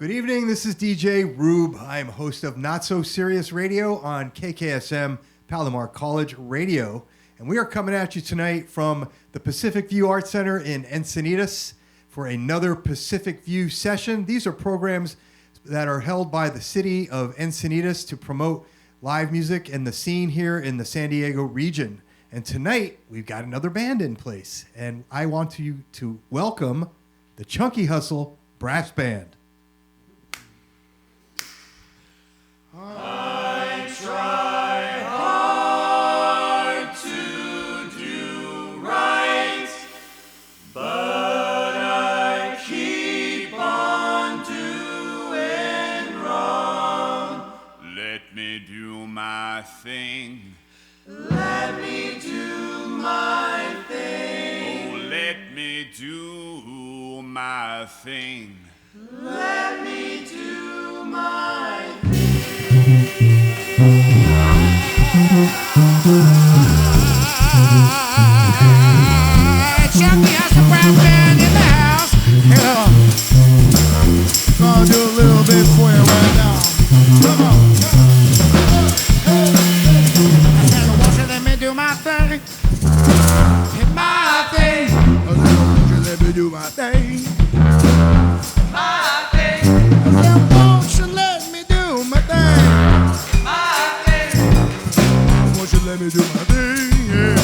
Good evening, this is DJ Roob. I am host of Not So Serious Radio on KKSM Palomar College Radio. And we are coming at you tonight from the Pacific View Art Center in Encinitas for another Pacific View session. These are programs that are held by the city of Encinitas to promote live music and the scene here in the San Diego region. And tonight, we've got another band in place. And I want to welcome the Chunky Hustle Brass Band. I try hard to do right, but I keep on doing wrong. Let me do my thing. Let me do my thing. Oh, let me do my thing. Let me do my thing. Chunky has the brass band in the house. Yeah. Gonna do a little bit for you right now. Come on. I said, won't you let me do my thing? My thing. I said, won't you let me do my thing? My thing. I said, won't you let me do my thing? My thing. Won't you let me do my thing? Yeah.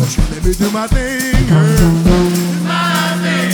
Won't you let me do my thing, girl? My thing.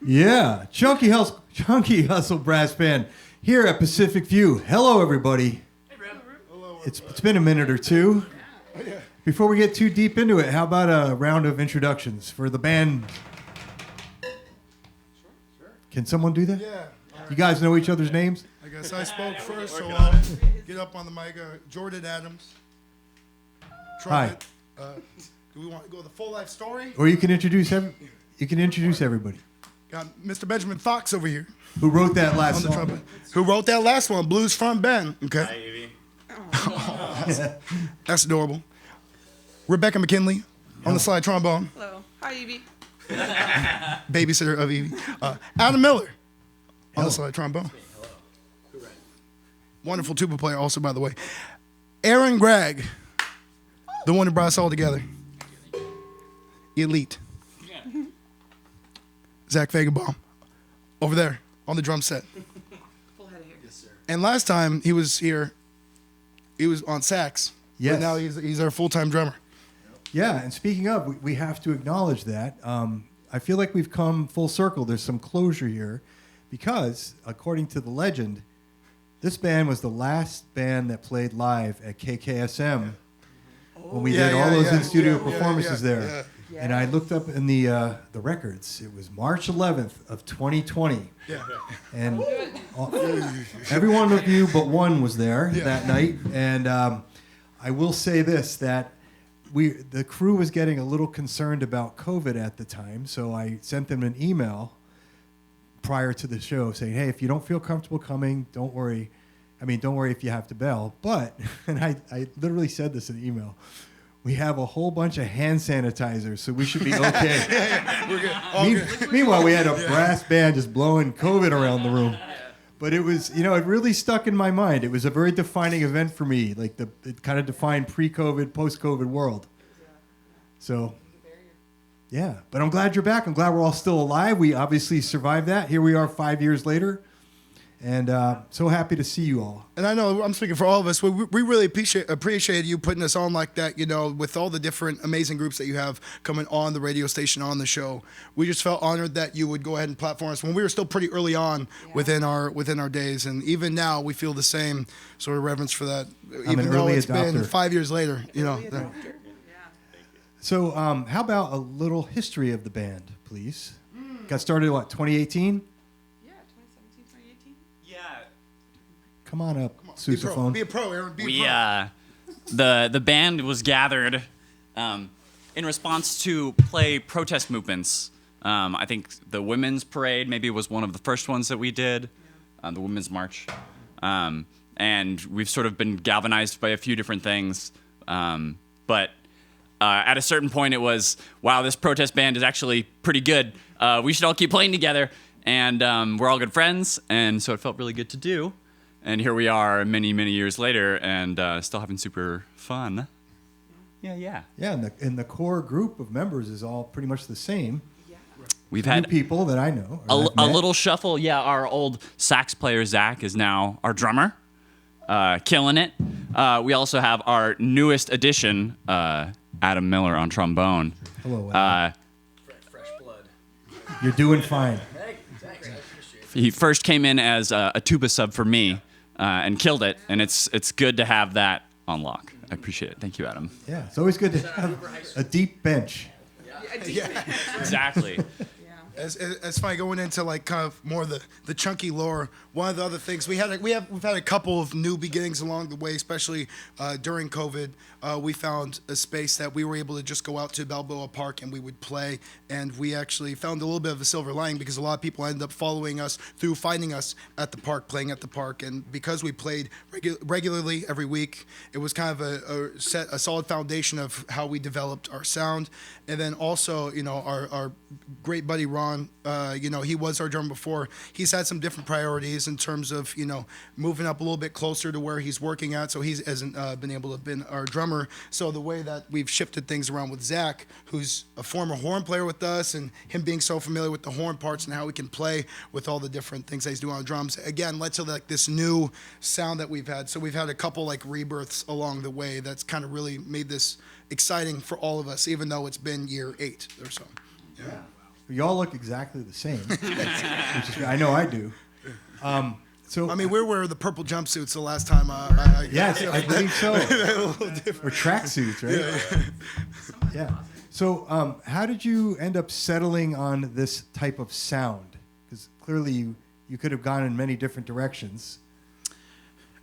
Yeah, Chunky Hustle Brass Band here at Pacific View. Hello, everybody. Hey, Roob. It's been a minute or two. Before we get too deep into it, how about a round of introductions for the band? Sure. Can someone do that? Yeah. You guys know each other's names? I guess I spoke first, so Working I'll on get up on the mic. Jordan Adams. Trumpet. Do we want to go the full life story? Or you can introduce everybody. Got Mr. Benjamin Fox over here Who wrote that last on the song? trumpet. Who wrote that last one, Blues Front Band. Okay. Hi, Evie. That's adorable. Rebecca McKinley on the slide trombone. Hello. Hi, Evie. Babysitter of Evie. Adam Miller on the slide trombone. Wonderful tuba player also, by the way. Aaron Gregg, the one who brought us all together. Elite. Zach Vagabaum, over there on the drum set. Full head of hair. Yes, sir. And last time he was here, he was on sax. Yes. But now he's our full-time drummer. Yeah, and speaking of, we have to acknowledge that. I feel like we've come full circle. There's some closure here because, according to the legend, this band was the last band that played live at KKSM when we did all those in-studio performances there. Yeah. And I looked up in the records. It was March 11th of 2020. Yeah. And every one of you but one was there that night. And I will say this, that the crew was getting a little concerned about COVID at the time, so I sent them an email prior to the show saying, hey, if you don't feel comfortable coming, don't worry. I mean, don't worry if you have to bail. But, and I literally said this in the email, we have a whole bunch of hand sanitizers, so we should be okay. We're good. All good. Meanwhile, we had a brass band just blowing COVID around the room. But it was, it really stuck in my mind. It was a very defining event for me. Like it kind of defined pre-COVID, post-COVID world. So, yeah. But I'm glad you're back. I'm glad we're all still alive. We obviously survived that. Here we are 5 years later. And so happy to see you all. And I know I'm speaking for all of us. We really appreciate you putting us on like that, with all the different amazing groups that you have coming on the radio station, on the show. We just felt honored that you would go ahead and platform us when we were still pretty early on within our days. And even now, we feel the same sort of reverence for that. Even though it's been 5 years later, So how about a little history of the band, please? Got started, 2018? Yeah, 2017, 2018. Yeah. Come on up, sousaphone. Be a pro, Aaron. The band was gathered in response to play protest movements. I think the Women's Parade maybe was one of the first ones that we did, the Women's March. And we've sort of been galvanized by a few different things. But at a certain point, it was, wow, this protest band is actually pretty good. We should all keep playing together. And we're all good friends. And so it felt really good to do. And here we are many, many years later and still having super fun. Yeah. Yeah, and the core group of members is all pretty much the same. Yeah. We've Few had people that I know. a little shuffle. Yeah, our old sax player, Zach, is now our drummer, killing it. We also have our newest addition, Adam Miller on trombone. Hello, Adam. Fresh blood. You're doing fine. Thanks. I appreciate it. He first came in as a tuba sub for me and killed it, and it's good to have that on lock. I appreciate it. Thank you, Adam. Yeah, it's always good to have a deep bench. Exactly. As funny going into like kind of more the chunky lore. One of the other things we've had a couple of new beginnings along the way, especially during COVID. We found a space that we were able to just go out to Balboa Park and we would play, and we actually found a little bit of a silver lining because a lot of people ended up following us through finding us at the park, playing at the park, and because we played regularly every week, it was kind of a solid foundation of how we developed our sound, and then also our great buddy Ron. He was our drummer before. He's had some different priorities in terms of, moving up a little bit closer to where he's working at, so he hasn't been able to be our drummer. So the way that we've shifted things around with Zach, who's a former horn player with us, and him being so familiar with the horn parts and how he can play with all the different things that he's doing on drums, again, led to like this new sound that we've had. So we've had a couple like rebirths along the way that's kind of really made this exciting for all of us, even though it's been year 8 or so. Yeah. You all look exactly the same. I know I do. So I mean, we were the purple jumpsuits the last time. yes, I believe so. Or tracksuits, right? Yeah. So how did you end up settling on this type of sound? Because clearly you could have gone in many different directions.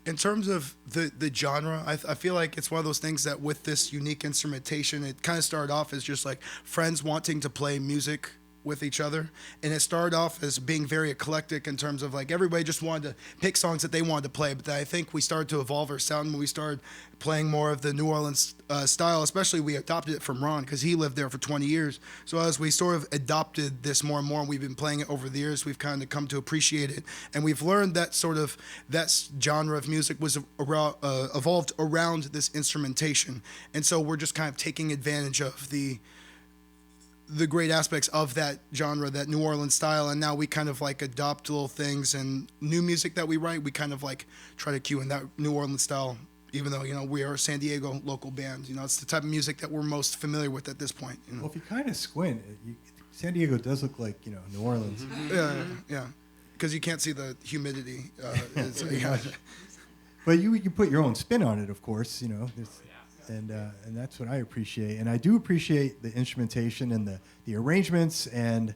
In terms of the genre, I feel like it's one of those things that with this unique instrumentation, it kind of started off as just like friends wanting to play music with each other, and it started off as being very eclectic in terms of like everybody just wanted to pick songs that they wanted to play. But I think we started to evolve our sound when we started playing more of the New Orleans style. Especially we adopted it from Ron because he lived there for 20 years. So as we sort of adopted this more and more, and we've been playing it over the years, we've kind of come to appreciate it, and we've learned that sort of that genre of music was evolved around this instrumentation, and so we're just kind of taking advantage of the great aspects of that genre, that New Orleans style, and now we kind of like adopt little things, and new music that we write, we kind of like try to cue in that New Orleans style, even though, we are a San Diego local band. It's the type of music that we're most familiar with at this point. Well, if you kind of squint, San Diego does look like, New Orleans. Yeah. Because you can't see the humidity. But you put your own spin on it, of course, And that's what I appreciate. And I do appreciate the instrumentation and the arrangements and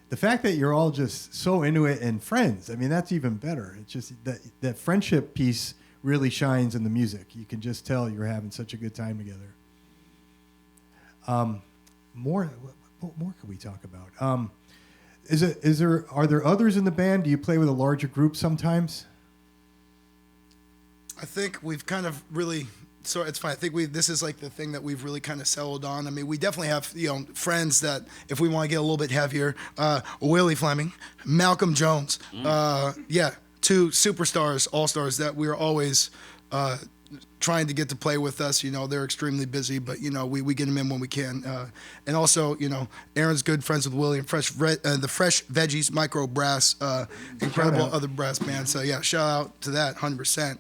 the fact that you're all just so into it and friends. I mean, that's even better. It's just that friendship piece really shines in the music. You can just tell you're having such a good time together. What more could we talk about? Are there others in the band? Do you play with a larger group sometimes? I think we've kind of really... So it's fine. I think this is like the thing that we've really kind of settled on. I mean, we definitely have, friends that if we want to get a little bit heavier, Willie Fleming, Malcolm Jones, two superstars, all-stars that we're always trying to get to play with us. They're extremely busy, but, we get them in when we can. And also, Aaron's good friends with Willie and the Fresh Veggies Micro Brass, incredible other brass bands. So, yeah, shout out to that 100%.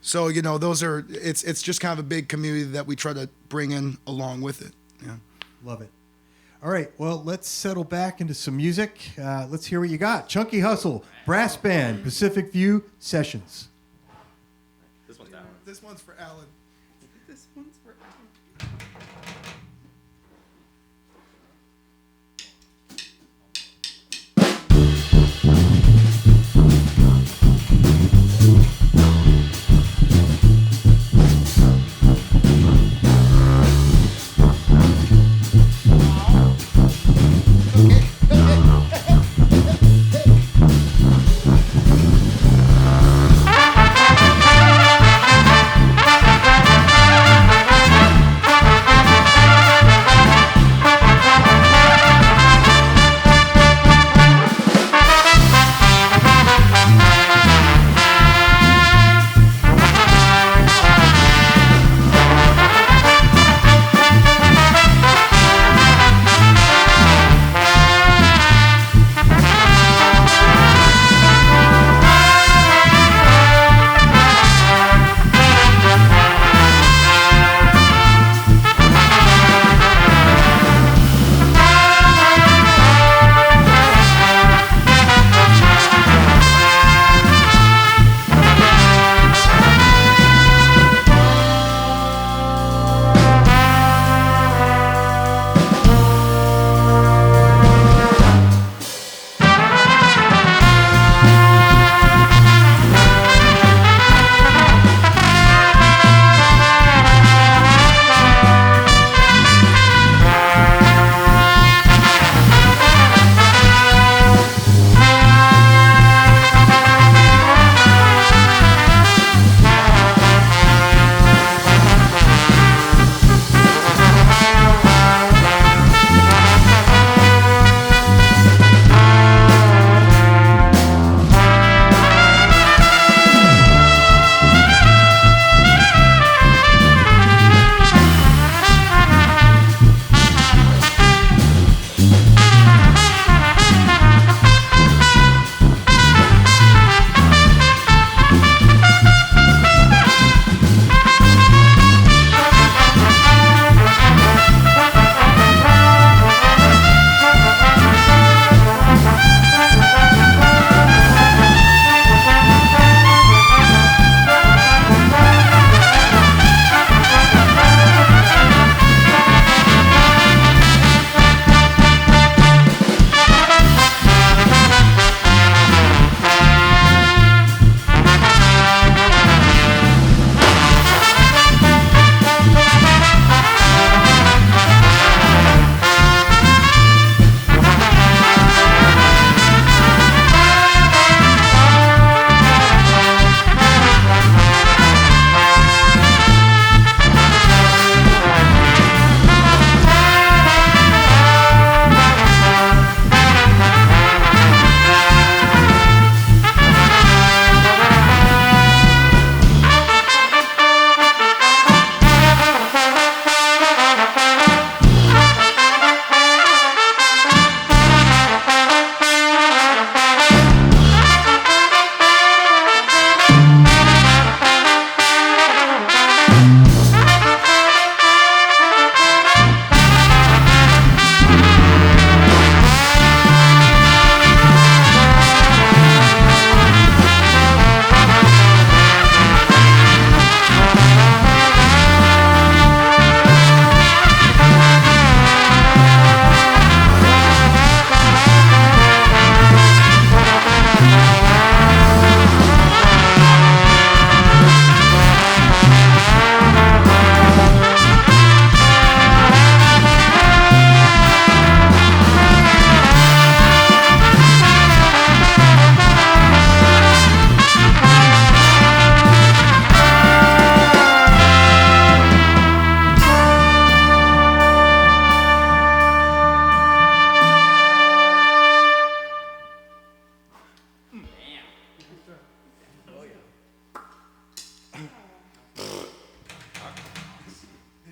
So, those are, it's just kind of a big community that we try to bring in along with it. Yeah. Love it. All right, well, let's settle back into some music. Let's hear what you got. Chunky Hustle, Brass Band, Pacific View Sessions. This one's Alan. This one's for Alan. This one's for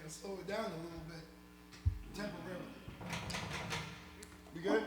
Slow it down a little bit. Temporarily. We good?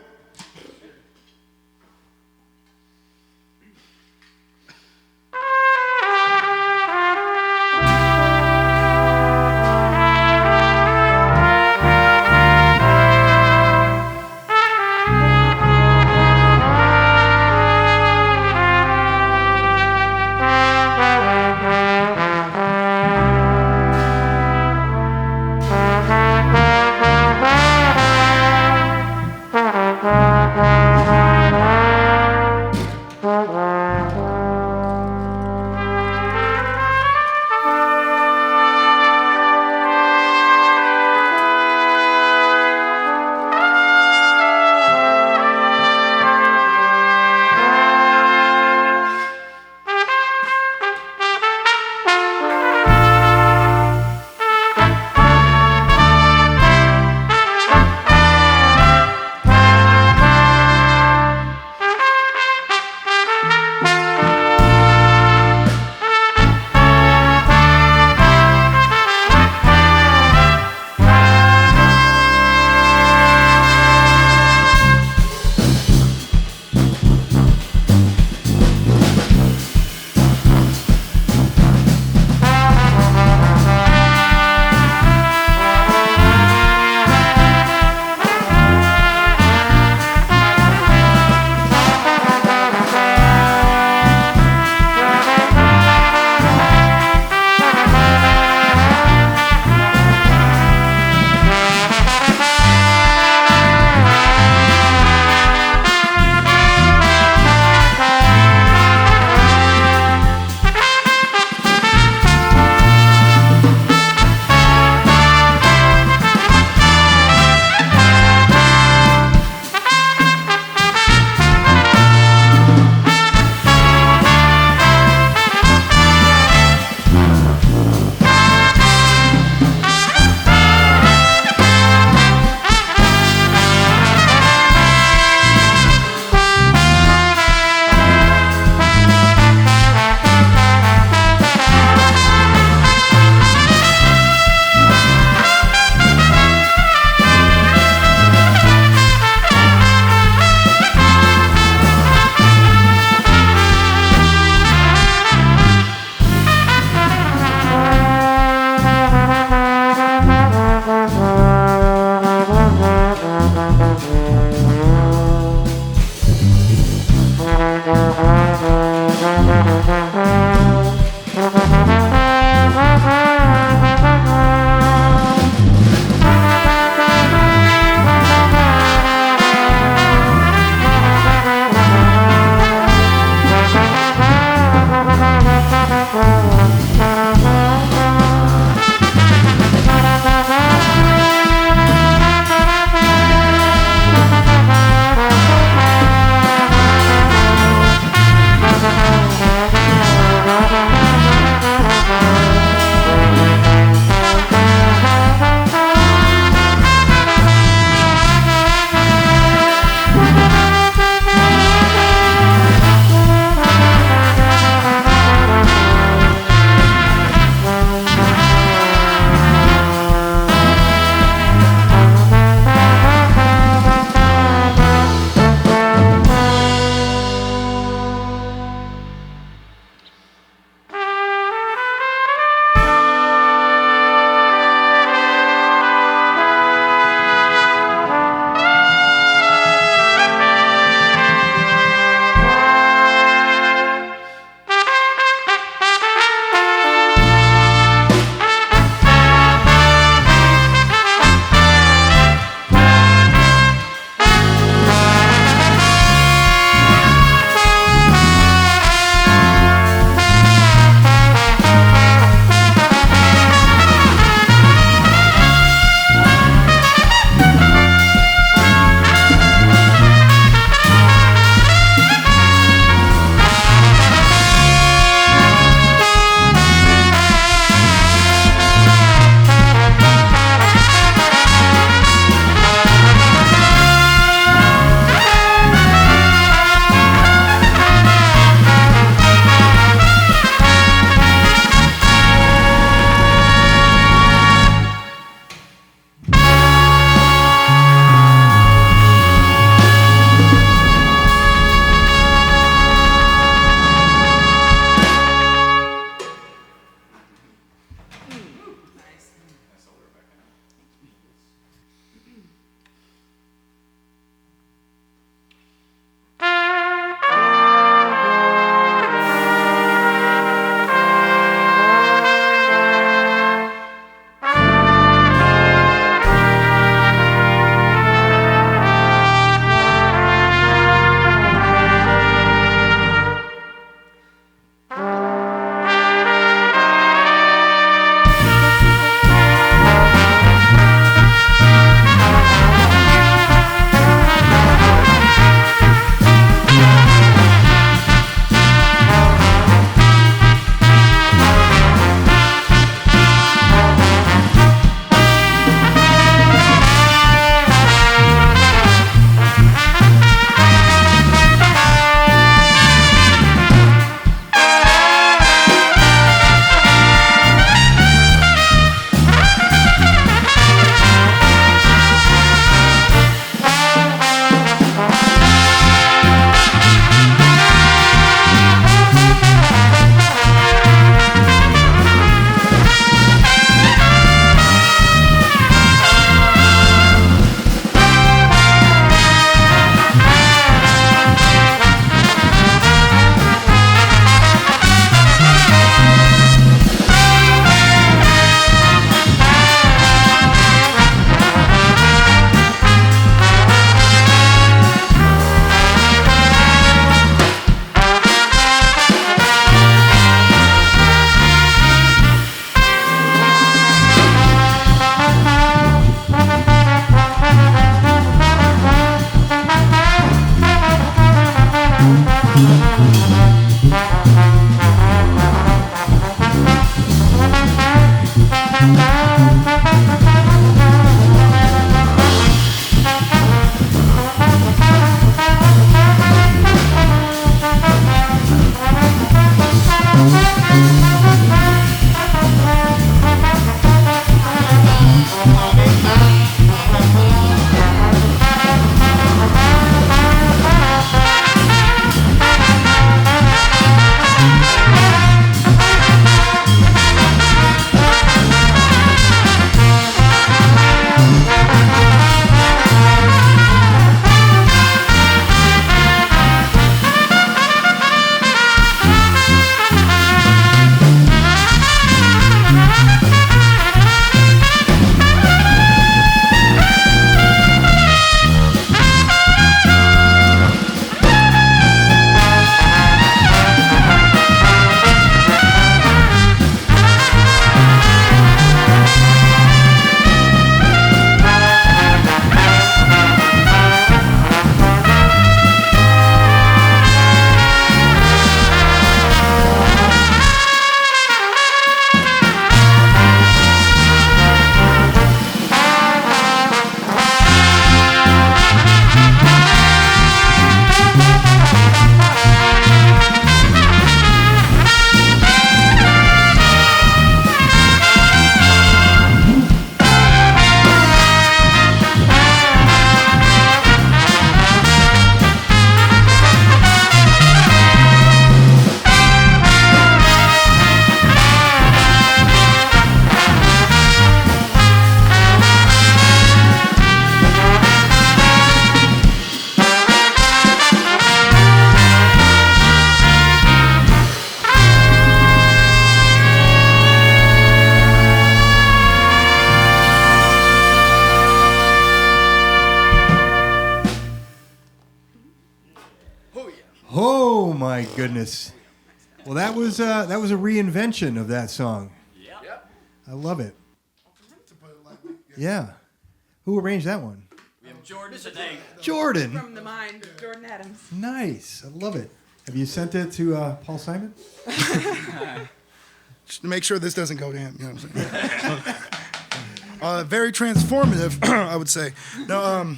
Oh my goodness. Well, that was a reinvention of that song. Yep. I love it. Yeah. Who arranged that one? We have Jordan today. Jordan. From the mind, Jordan Adams. Nice. I love it. Have you sent it to Paul Simon? Just to make sure this doesn't go to him. You know what I'm saying? Very transformative, I would say. No,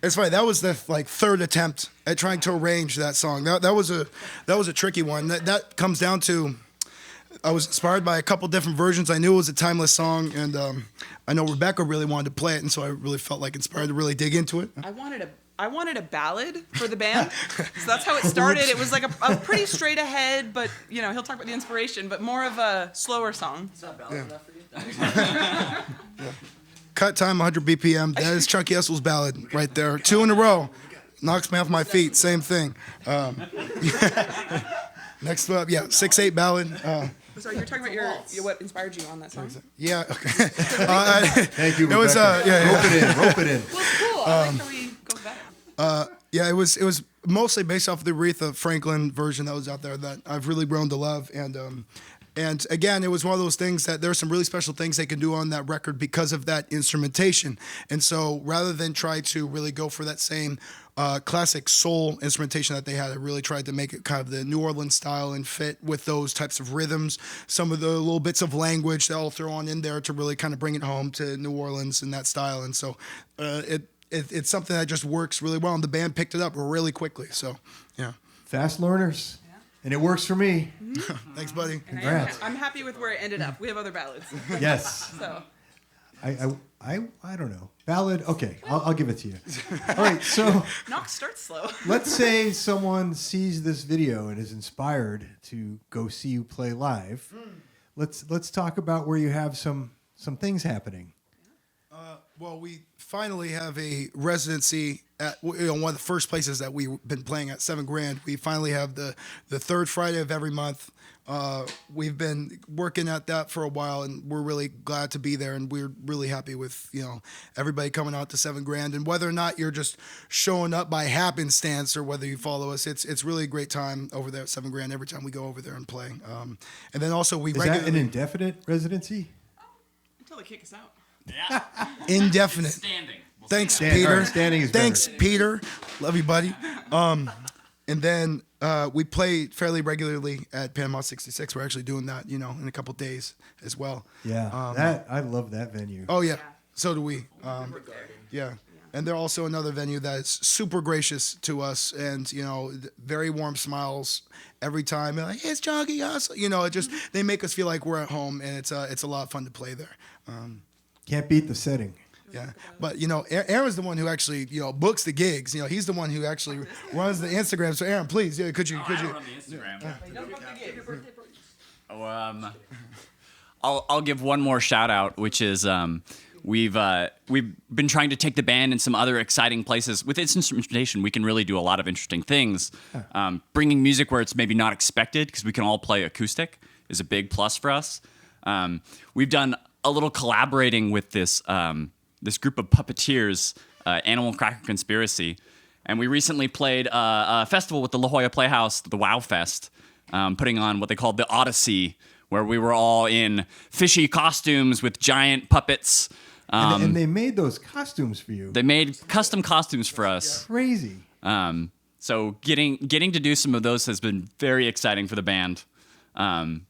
it's funny. That was the third attempt at trying to arrange that song. That was a tricky one. That comes down to I was inspired by a couple different versions. I knew it was a timeless song, and I know Rebecca really wanted to play it, and so I really felt inspired to really dig into it. I wanted a ballad for the band, so that's how it started. It was a pretty straight ahead, but he'll talk about the inspiration, but more of a slower song. Is that ballad enough for you? Cut time 100 BPM. That is Chucky Essel's ballad right there. 2 in a row. Knocks me off my feet. Same thing. Next up, 6/8 ballad. Sorry, you're talking about what inspired you on that song? Yeah. Okay. Thank you, Rebecca. It was Rope it in. Well, it's cool. I like how we go back. Yeah, it was mostly based off of the Aretha Franklin version that was out there that I've really grown to love, and again, it was one of those things that there are some really special things they can do on that record because of that instrumentation. And so rather than try to really go for that same classic soul instrumentation that they had, I really tried to make it kind of the New Orleans style and fit with those types of rhythms, some of the little bits of language that I'll throw on in there to really kind of bring it home to New Orleans and that style. And so it's something that just works really well, and the band picked it up really quickly. So, yeah. Fast learners. And it works for me. Thanks, buddy. And Congrats. I'm happy with where it ended up. We have other ballads. Yes. So I don't know. Ballad. Okay, I'll give it to you. All right. So Knox starts slow. let's say someone sees this video and is inspired to go see you play live. Let's talk about where you have some things happening. Well, we finally have a residency at one of the first places that we've been playing at 7 Grand. We finally have the third Friday of every month. We've been working at that for a while, and we're really glad to be there. And we're really happy with everybody coming out to 7 Grand. And whether or not you're just showing up by happenstance or whether you follow us, it's really a great time over there at 7 Grand every time we go over there and play. And then also we Is that an indefinite residency? Until they kick us out. Yeah. indefinite. Standing. Thanks, Stand- Peter. all right, standing is better. Thanks, Peter. Love you, buddy. And then We play fairly regularly at Panama 66. We're actually doing that, in a couple days as well. Yeah, I love that venue. Oh yeah, so do we. Yeah. And they're also another venue that's super gracious to us, and very warm smiles every time. They're like, "Hey, it's Joggy," us. It just they make us feel like we're at home, and it's a lot of fun to play there. Can't beat the setting. Yeah, but Aaron's the one who actually books the gigs. He's the one who actually runs the Instagram. So Aaron, please, could you? I don't run the Instagram. I'll give one more shout out, which is we've been trying to take the band in some other exciting places. With its instrumentation, we can really do a lot of interesting things. Bringing music where it's maybe not expected, because we can all play acoustic, is a big plus for us. We've done a little collaborating with this group of puppeteers, Animal Cracker Conspiracy, and we recently played a festival with the La Jolla Playhouse, the Wow Fest, putting on what they called the Odyssey, where we were all in fishy costumes with giant puppets. And they made those costumes for you. They made custom costumes for us. Crazy. So getting to do some of those has been very exciting for the band.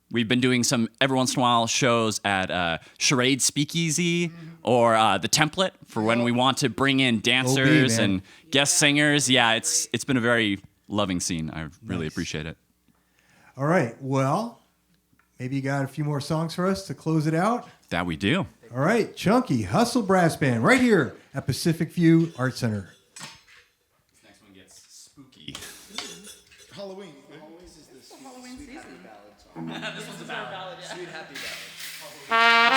We've been doing some every once in a while shows at Charade Speakeasy or the Template for when we want to bring in dancers and guest singers. Yeah, it's been a very loving scene. I really appreciate it. All right. Well, maybe you got a few more songs for us to close it out? That we do. All right. Chunky Hustle Brass Band right here at Pacific View Art Center. This next one gets spooky. Halloween. Halloween season. This one's a ballad. Sweet happy ballad. Thank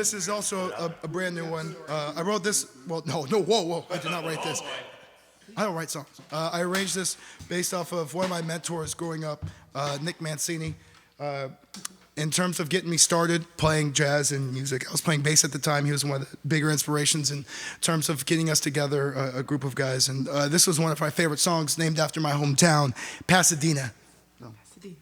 this is also a brand new one. I wrote this. Well, whoa! I did not write this. I don't write songs. I arranged this based off of one of my mentors growing up, Nick Mancini. In terms of getting me started playing jazz and music, I was playing bass at the time. He was one of the bigger inspirations in terms of getting us together, a group of guys. And this was one of my favorite songs, named after my hometown, Pasadena. Pasadena.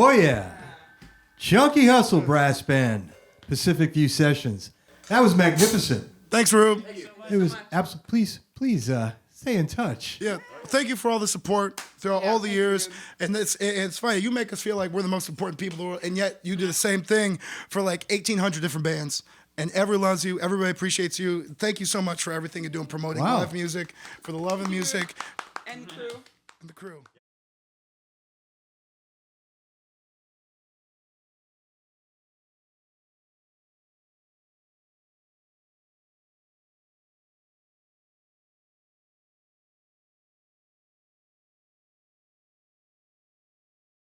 Oh, yeah. Chunky Hustle Brass Band, Pacific View Sessions. That was magnificent. Thanks, Roob. It was absolutely. Please stay in touch. Yeah, thank you for all the support throughout all the years. And it's funny, you make us feel like we're the most important people in the world, and yet you do the same thing for like 1,800 different bands. And everyone loves you. Everybody appreciates you. Thank you so much for everything you're doing, promoting live music, for the love of music. And crew. And the crew.